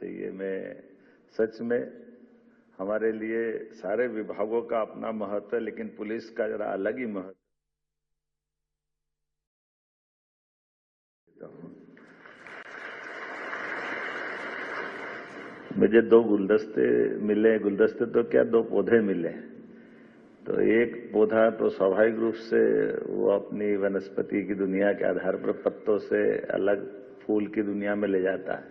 चाहिए। मैं सच में हमारे लिए सारे विभागों का अपना महत्व है, लेकिन पुलिस का जरा अलग ही महत्व। मुझे 2 गुलदस्ते मिले, गुलदस्ते तो क्या 2 पौधे मिले। तो एक पौधा तो स्वाभाविक रूप से वो अपनी वनस्पति की दुनिया के आधार पर पत्तों से अलग फूल की दुनिया में ले जाता है,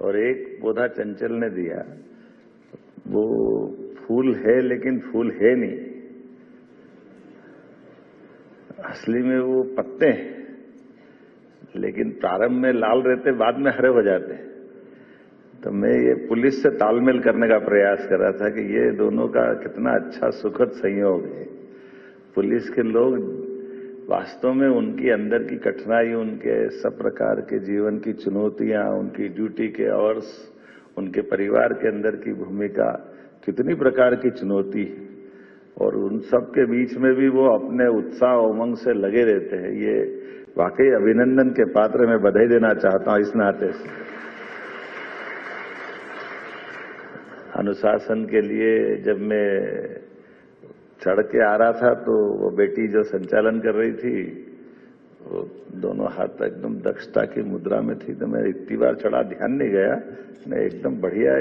और एक पौधा चंचल ने दिया, वो फूल है लेकिन फूल है नहीं, असली में वो पत्ते हैं, लेकिन प्रारंभ में लाल रहते, बाद में हरे हो जाते हैं। तो मैं ये पुलिस से तालमेल करने का प्रयास कर रहा था कि ये दोनों का कितना अच्छा सुखद संयोग है। पुलिस के लोग वास्तव में उनकी अंदर की कठिनाई, उनके सब प्रकार के जीवन की चुनौतियां, उनकी ड्यूटी के आवर्स, उनके परिवार के अंदर की भूमिका, कितनी प्रकार की चुनौती है, और उन सब के बीच में भी वो अपने उत्साह उमंग से लगे रहते हैं। ये वाकई अभिनंदन के पात्र, मैं बधाई देना चाहता हूं इस नाते से। अनुशासन के लिए जब मैं चढ़ के आ रहा था तो वो बेटी जो संचालन कर रही थी, वो दोनों हाथ एकदम दक्षता की मुद्रा में थी। तो मैं इतनी बार चढ़ा, ध्यान नहीं गया, मैं एकदम बढ़िया।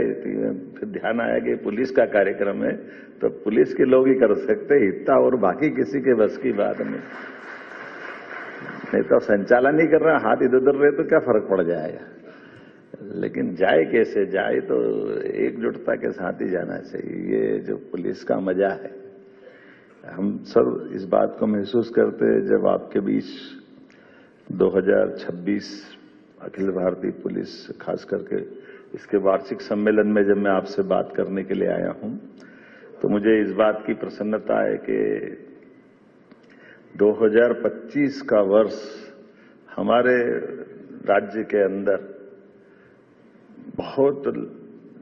फिर ध्यान आया कि पुलिस का कार्यक्रम है, तो पुलिस के लोग ही कर सकते, इतना और बाकी किसी के बस की बात नहीं तो संचालन ही कर रहा, हाथ इधर उधर रहे तो क्या फर्क पड़ जाएगा। लेकिन जाए कैसे जाए, तो एकजुटता के साथ ही जाना चाहिए। ये जो पुलिस का मजा है, हम सब इस बात को महसूस करते हैं जब आपके बीच 2026 अखिल भारतीय पुलिस, खास करके इसके वार्षिक सम्मेलन में जब मैं आपसे बात करने के लिए आया हूं, तो मुझे इस बात की प्रसन्नता है कि 2025 का वर्ष हमारे राज्य के अंदर बहुत,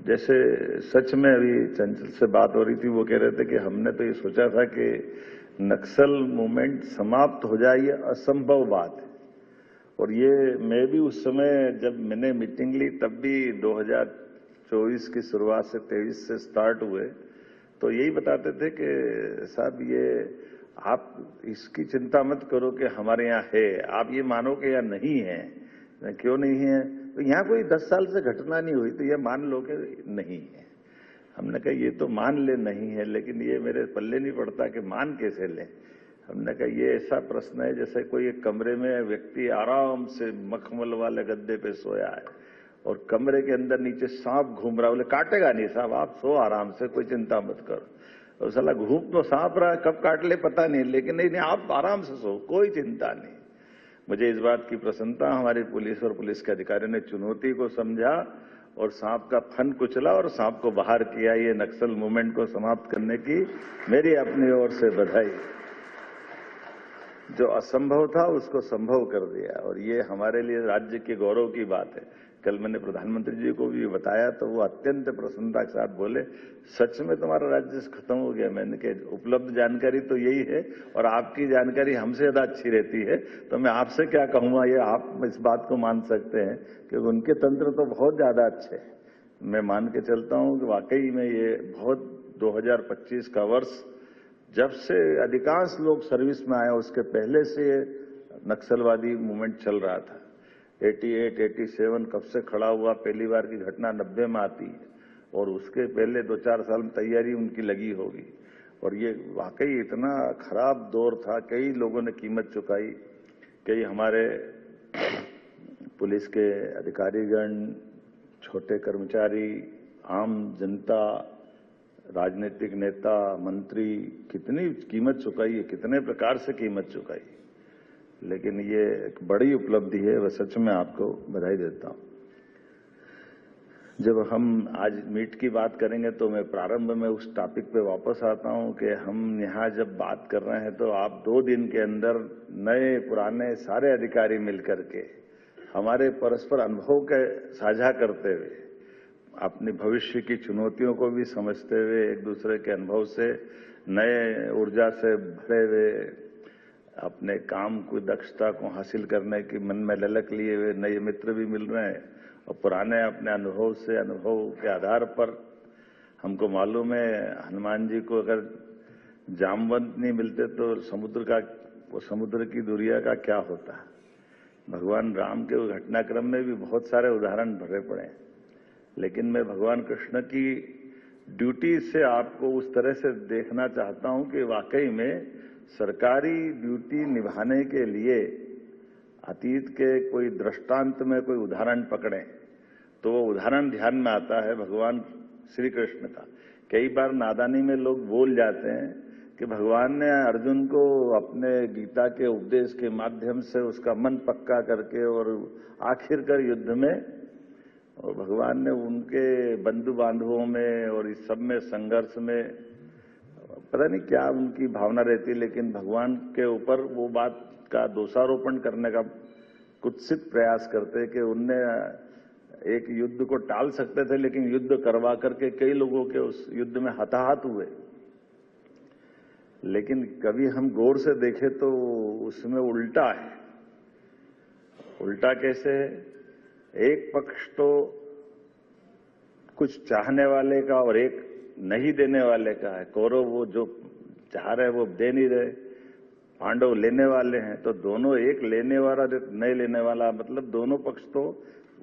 जैसे सच में अभी चंचल से बात हो रही थी, वो कह रहे थे कि हमने तो ये सोचा था कि नक्सल मूवमेंट समाप्त हो जाए, ये असंभव बात है। और ये मैं भी उस समय जब मैंने मीटिंग ली, तब भी 2024 की शुरुआत से 23 से स्टार्ट हुए, तो यही बताते थे कि साहब ये आप इसकी चिंता मत करो कि हमारे यहाँ है, आप ये मानो कि यहाँ नहीं है। क्यों नहीं है? तो यहाँ कोई 10 साल से घटना नहीं हुई, तो ये मान लो कि नहीं है। हमने कहा ये तो मान ले नहीं है, लेकिन ये मेरे पल्ले नहीं पड़ता कि मान कैसे ले। हमने कहा ये ऐसा प्रश्न है जैसे कोई एक कमरे में व्यक्ति आराम से मखमल वाले गद्दे पे सोया है और कमरे के अंदर नीचे सांप घूम रहा, बोले काटेगा नहीं साहब, आप सो आराम से, कोई चिंता मत करो। और साला घूम तो सांप रहा, कब काट ले पता नहीं, लेकिन नहीं आप आराम से सो, कोई चिंता नहीं। मुझे इस बात की प्रसन्नता, हमारी पुलिस और पुलिस के अधिकारियों ने चुनौती को समझा और सांप का फन कुचला और सांप को बाहर किया। ये नक्सल मूवमेंट को समाप्त करने की मेरी अपनी ओर से बधाई। जो असंभव था उसको संभव कर दिया, और ये हमारे लिए राज्य के गौरव की बात है। कल मैंने प्रधानमंत्री जी को भी बताया तो वो अत्यंत प्रसन्नता के साथ बोले, सच में तुम्हारा राज्य खत्म हो गया। मैंने कहा उपलब्ध जानकारी तो यही है, और आपकी जानकारी हमसे ज्यादा अच्छी रहती है, तो मैं आपसे क्या कहूंगा, ये आप इस बात को मान सकते हैं कि उनके तंत्र तो बहुत ज्यादा अच्छे हैं। मैं मान के चलता हूं कि वाकई में ये बहुत 2025 का वर्ष, जब से अधिकांश लोग सर्विस में आए, उसके पहले से नक्सलवादी मूवमेंट चल रहा था। 88, 87 कब से खड़ा हुआ, पहली बार की घटना 90 में आती है, और उसके पहले 2-4 साल में तैयारी उनकी लगी होगी। और ये वाकई इतना खराब दौर था, कई लोगों ने कीमत चुकाई, कई हमारे पुलिस के अधिकारीगण, छोटे कर्मचारी, आम जनता, राजनीतिक नेता, मंत्री, कितनी कीमत चुकाई है, कितने प्रकार से कीमत चुकाई। लेकिन ये एक बड़ी उपलब्धि है, वह सच में आपको बधाई देता हूं। जब हम आज मीट की बात करेंगे तो मैं प्रारंभ में उस टॉपिक पे वापस आता हूं कि हम यहां जब बात कर रहे हैं तो आप 2 दिन के अंदर नए पुराने सारे अधिकारी मिलकर के हमारे परस्पर अनुभव के साझा करते हुए, अपनी भविष्य की चुनौतियों को भी समझते हुए, एक दूसरे के अनुभव से नए ऊर्जा से भरे हुए, अपने काम की दक्षता को हासिल करने की मन में ललक लिए हुए नए मित्र भी मिल रहे हैं, और पुराने अपने अनुभव के आधार पर हमको मालूम है हनुमान जी को अगर जामवंत नहीं मिलते तो समुद्र की दुनिया का क्या होता। भगवान राम के घटनाक्रम में भी बहुत सारे उदाहरण भरे पड़े हैं, लेकिन मैं भगवान कृष्ण की ड्यूटी से आपको उस तरह से देखना चाहता हूं कि वाकई में सरकारी ड्यूटी निभाने के लिए अतीत के कोई दृष्टांत में कोई उदाहरण पकड़ें तो वो उदाहरण ध्यान में आता है भगवान श्री कृष्ण का। कई बार नादानी में लोग बोल जाते हैं कि भगवान ने अर्जुन को अपने गीता के उपदेश के माध्यम से उसका मन पक्का करके और आखिरकार युद्ध में और भगवान ने उनके बंधु बांधवों में और इस सब में संघर्ष में पता नहीं क्या उनकी भावना रहती, लेकिन भगवान के ऊपर वो बात का दोषारोपण करने का कुत्सित प्रयास करते कि उनने एक युद्ध को टाल सकते थे, लेकिन युद्ध करवा करके कई लोगों के उस युद्ध में हताहत हुए। लेकिन कभी हम गौर से देखें तो उसमें उल्टा है। उल्टा कैसे है? एक पक्ष तो कुछ चाहने वाले का और एक नहीं देने वाले का है। कौरव वो जो चाह रहे वो दे नहीं रहे, पांडव लेने वाले हैं, तो दोनों एक लेने वाला नहीं लेने वाला, मतलब दोनों पक्ष तो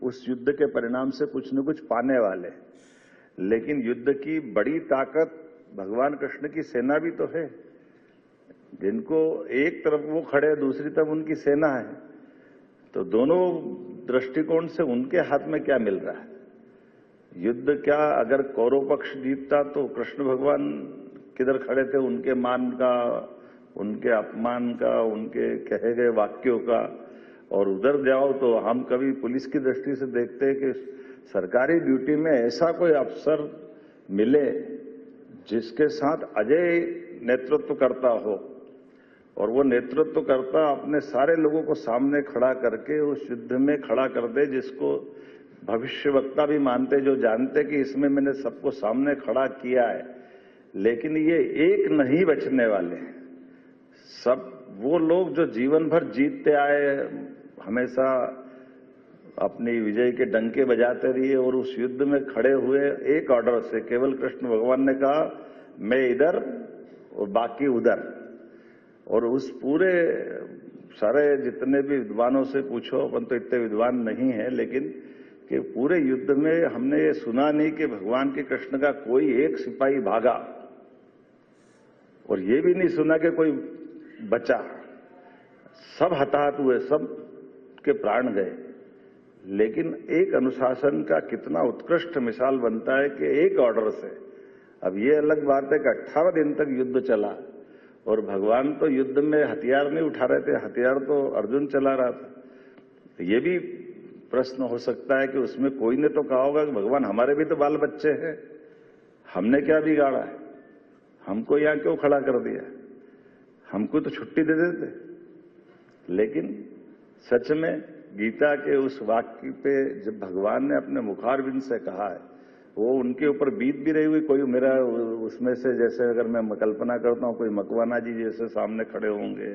उस युद्ध के परिणाम से कुछ न कुछ पाने वाले। लेकिन युद्ध की बड़ी ताकत भगवान कृष्ण की सेना भी तो है, जिनको एक तरफ वो खड़े दूसरी तरफ उनकी सेना है, तो दोनों दृष्टिकोण से उनके हाथ में क्या मिल रहा है? युद्ध क्या अगर कौरव पक्ष जीतता तो कृष्ण भगवान किधर खड़े थे? उनके मान का, उनके अपमान का, उनके कहे गए वाक्यों का। और उधर जाओ तो हम कभी पुलिस की दृष्टि से देखते हैं कि सरकारी ड्यूटी में ऐसा कोई अफसर मिले जिसके साथ अजय नेतृत्व करता हो और वो नेतृत्व करता अपने सारे लोगों को सामने खड़ा करके उस युद्ध में खड़ा कर दे, जिसको भविष्यवक्ता भी मानते, जो जानते कि इसमें मैंने सबको सामने खड़ा किया है। लेकिन ये एक नहीं बचने वाले हैं। सब वो लोग जो जीवन भर जीतते आए, हमेशा अपनी विजय के डंके बजाते रहिए और उस युद्ध में खड़े हुए एक ऑर्डर से, केवल कृष्ण भगवान ने कहा मैं इधर और बाकी उधर। और उस पूरे सारे जितने भी विद्वानों से पूछो, अपन तो इतने विद्वान नहीं है, लेकिन कि पूरे युद्ध में हमने ये सुना नहीं कि भगवान के कृष्ण का कोई एक सिपाही भागा, और ये भी नहीं सुना कि कोई बचा। सब हताहत हुए, सब के प्राण गए। लेकिन एक अनुशासन का कितना उत्कृष्ट मिसाल बनता है कि एक ऑर्डर से। अब ये अलग बात है कि 18 दिन तक युद्ध चला और भगवान तो युद्ध में हथियार नहीं उठा रहे थे, हथियार तो अर्जुन चला रहा था। तो ये भी प्रश्न हो सकता है कि उसमें कोई ने तो कहा होगा कि भगवान हमारे भी तो बाल बच्चे हैं, हमने क्या बिगाड़ा है, हमको यहां क्यों खड़ा कर दिया, हमको तो छुट्टी दे देते। लेकिन सच में गीता के उस वाक्य पे जब भगवान ने अपने मुखारविंद से कहा है, वो उनके ऊपर बीत भी रही हुई। कोई मेरा उसमें से जैसे अगर मैं कल्पना करता हूं, कोई मकवाना जी जैसे सामने खड़े होंगे,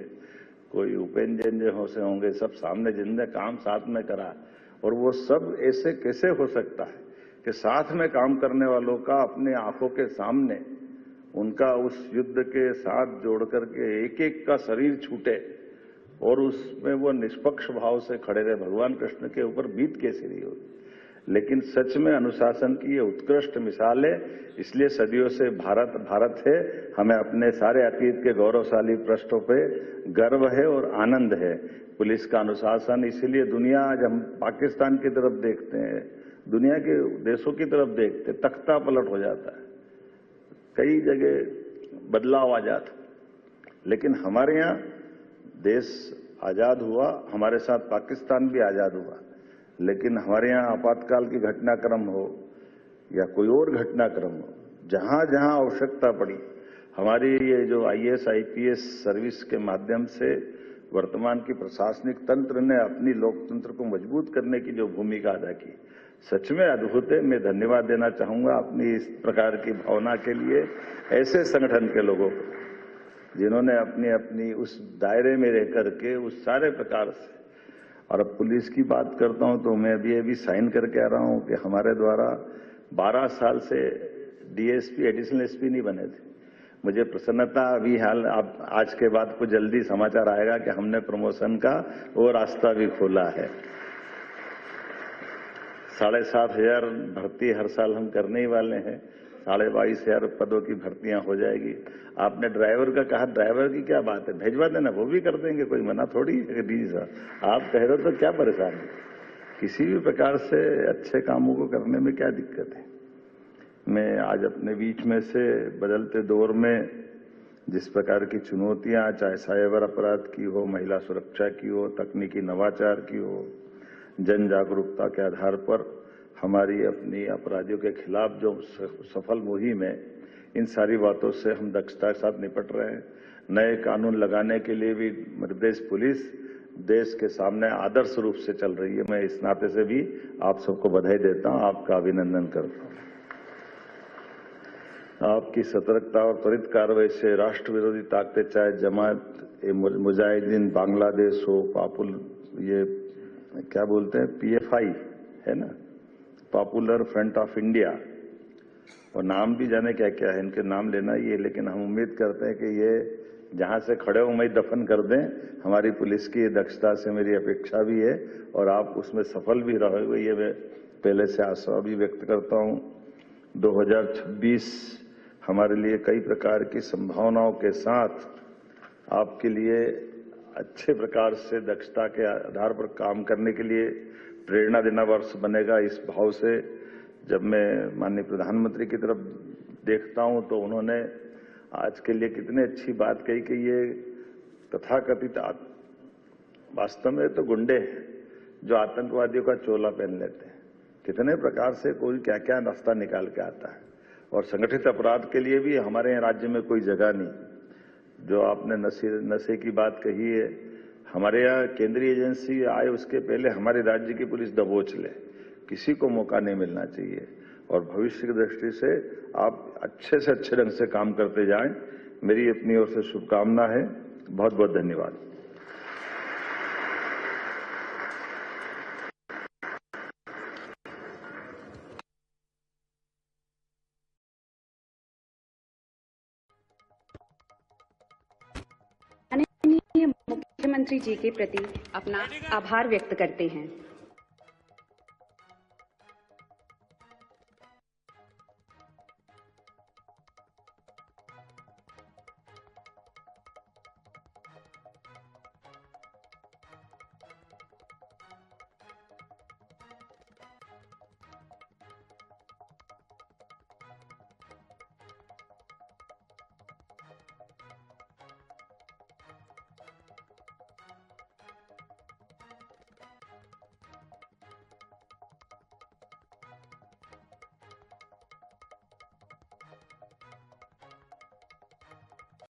कोई उपेन्द्र जैन जैसे होंगे, सब सामने जिनने काम साथ में करा, और वो सब ऐसे कैसे हो सकता है कि साथ में काम करने वालों का अपने आंखों के सामने उनका उस युद्ध के साथ जोड़ करके एक एक का शरीर छूटे और उसमें वो निष्पक्ष भाव से खड़े रहे। भगवान कृष्ण के ऊपर बीत कैसे रही होगी। लेकिन सच में अनुशासन की ये उत्कृष्ट मिसाल है। इसलिए सदियों से भारत भारत है। हमें अपने सारे अतीत के गौरवशाली पृष्ठों पे गर्व है और आनंद है। पुलिस का अनुशासन, इसीलिए दुनिया, जब हम पाकिस्तान की तरफ देखते हैं, दुनिया के देशों की तरफ देखते, तख्ता पलट हो जाता है, कई जगह बदलाव आ जाता। लेकिन हमारे यहाँ देश आजाद हुआ, हमारे साथ पाकिस्तान भी आजाद हुआ, लेकिन हमारे यहाँ आपातकाल की घटनाक्रम हो या कोई और घटनाक्रम हो, जहां जहां आवश्यकता पड़ी, हमारी ये जो आईएएस आईपीएस सर्विस के माध्यम से वर्तमान की प्रशासनिक तंत्र ने अपनी लोकतंत्र को मजबूत करने की जो भूमिका अदा की, सच में अद्भुत है। मैं धन्यवाद देना चाहूंगा अपनी इस प्रकार की भावना के लिए ऐसे संगठन के लोगों को, जिन्होंने अपनी अपनी उस दायरे में रह करके उस सारे प्रकार से, और अब पुलिस की बात करता हूं तो मैं अभी साइन करके आ रहा हूं कि हमारे द्वारा 12 साल से डीएसपी एडिशनल एसपी नहीं बने थे। मुझे प्रसन्नता अभी हाल आप आज के बाद को जल्दी समाचार आएगा कि हमने प्रमोशन का वो रास्ता भी खोला है। 7,500 भर्ती हर साल हम करने ही वाले हैं। 22,500 पदों की भर्तियां हो जाएगी। आपने ड्राइवर का कहा, ड्राइवर की क्या बात है, भेजवा देना, वो भी कर देंगे, कोई मना थोड़ी है। डी साहब आप कह रहे हो तो क्या परेशान है, किसी भी प्रकार से अच्छे कामों को करने में क्या दिक्कत है। मैं आज अपने बीच में से बदलते दौर में जिस प्रकार की चुनौतियां, चाहे साइबर अपराध की हो, महिला सुरक्षा की हो, तकनीकी नवाचार की हो, जन जागरूकता के आधार पर हमारी अपनी अपराधियों के खिलाफ जो सफल मुहिम है, इन सारी बातों से हम दक्षता के साथ निपट रहे हैं। नए कानून लगाने के लिए भी मध्य प्रदेश पुलिस देश के सामने आदर्श रूप से चल रही है। मैं इस नाते से भी आप सबको बधाई देता हूं, आपका अभिनंदन करता हूं। आपकी सतर्कता और त्वरित कार्रवाई से राष्ट्र विरोधी ताकतें, चाहे जमात मुजाहिदीन बांग्लादेश हो, ये क्या बोलते हैं, पीएफआई है ना, पॉपुलर फ्रंट ऑफ इंडिया, और नाम भी जाने क्या क्या है, इनके नाम लेना ही है, लेकिन हम उम्मीद करते हैं कि ये जहां से खड़े हो वहीं दफन कर दें। हमारी पुलिस की दक्षता से मेरी अपेक्षा भी है और आप उसमें सफल भी रहोगे, ये मैं पहले से आशा भी व्यक्त करता हूं। 2026 हमारे लिए कई प्रकार की संभावनाओं के साथ आपके लिए अच्छे प्रकार से दक्षता के आधार पर काम करने के लिए प्रेरणा देना वर्ष बनेगा। इस भाव से जब मैं माननीय प्रधानमंत्री की तरफ देखता हूं तो उन्होंने आज के लिए कितनी अच्छी बात कही कि ये तथाकथित वास्तव में तो गुंडे हैं जो आतंकवादियों का चोला पहन लेते हैं। कितने प्रकार से कोई क्या क्या रास्ता निकाल के आता है, और संगठित अपराध के लिए भी हमारे यहाँ राज्य में कोई जगह नहीं। जो आपने नशे की बात कही है, हमारे यहाँ केंद्रीय एजेंसी आए उसके पहले हमारे राज्य की पुलिस दबोच ले, किसी को मौका नहीं मिलना चाहिए। और भविष्य की दृष्टि से आप अच्छे से अच्छे ढंग से काम करते जाएं, मेरी अपनी ओर से शुभकामना है। बहुत बहुत धन्यवाद। माननीय मुख्यमंत्री जी के प्रति अपना आभार व्यक्त करते हैं।